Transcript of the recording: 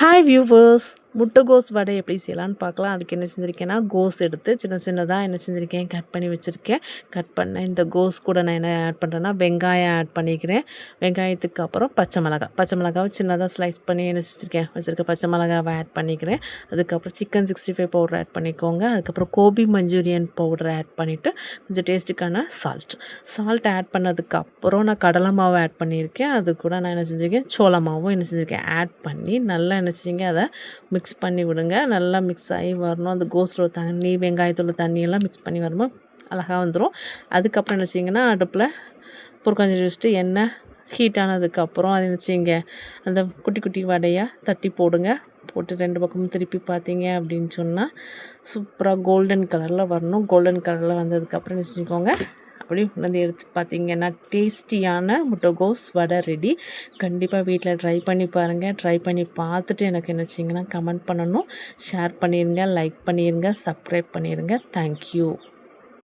Hi viewers, முட்டைகோஸ் வடை எப்படி செய்யலான்னு பார்க்கலாம். அதுக்கு என்ன செஞ்சுருக்கேன்னா, கோஸ் எடுத்து சின்ன சின்னதாக என்ன செஞ்சுருக்கேன், கட் பண்ணி வச்சுருக்கேன். கட் பண்ண இந்த கோஸ் கூட நான் என்ன ஆட் பண்ணுறேன்னா, வெங்காயம் ஆட் பண்ணிக்கிறேன். வெங்காயத்துக்கு அப்புறம் பச்சை மிளகாவை சின்னதாக ஸ்லைஸ் பண்ணி என்ன வச்சுருக்க பச்சை மிளகாவை ஆட் பண்ணிக்கிறேன். அதுக்கப்புறம் சிக்கன் 65 பவுடர் ஆட் பண்ணிக்கோங்க. அதுக்கப்புறம் கோபி மஞ்சூரியன் பவுடர் ஆட் பண்ணிவிட்டு கொஞ்சம் டேஸ்ட்டுக்கான சால்ட் ஆட் பண்ணதுக்கப்புறம் நான் கடலை மாவு ஆட் பண்ணியிருக்கேன். அது கூட நான் என்ன செஞ்சுருக்கேன், சோள மாவும் என்ன செஞ்சுருக்கேன் ஆட் பண்ணி நல்லா என்ன செஞ்சீங்க, அதை மிக்ஸ் பண்ணி விடுங்க. நல்லா மிக்ஸ் ஆகி வரணும். அந்த கோஸில் தண்ணி, வெங்காயத்தோட தண்ணியெல்லாம் மிக்ஸ் பண்ணி வரும்போது அழகாக வந்துடும். அதுக்கப்புறம் என்ன செய்யுங்கன்னா, அடுப்பில் பொருட்காஞ்சி வச்சுட்டு எண்ணெய் ஹீட் ஆனதுக்கப்புறம் அதை என்ன செய்யுங்க, அந்த குட்டி குட்டி வடையாக தட்டி போடுங்க. போட்டு 2 பக்கமும் திருப்பி பார்த்தீங்க அப்படின்னு சொன்னால் சூப்பராக கோல்டன் கலரில் வரணும். கோல்டன் கலரில் வந்ததுக்கப்புறம் என்ன செஞ்சுக்கோங்க, அப்படியே வந்து எடுத்து பார்த்தீங்கன்னா டேஸ்டியான முட்டைகோஸ் வடை ரெடி. கண்டிப்பாக வீட்டில் ட்ரை பண்ணி பாருங்கள். ட்ரை பண்ணி பார்த்துட்டு எனக்கு என்ன செய்யுங்கன்னா கமெண்ட் பண்ணணும். ஷேர் பண்ணிடுங்க, லைக் பண்ணிடுங்க, சப்ஸ்கிரைப் பண்ணிடுங்க. தேங்க்யூ.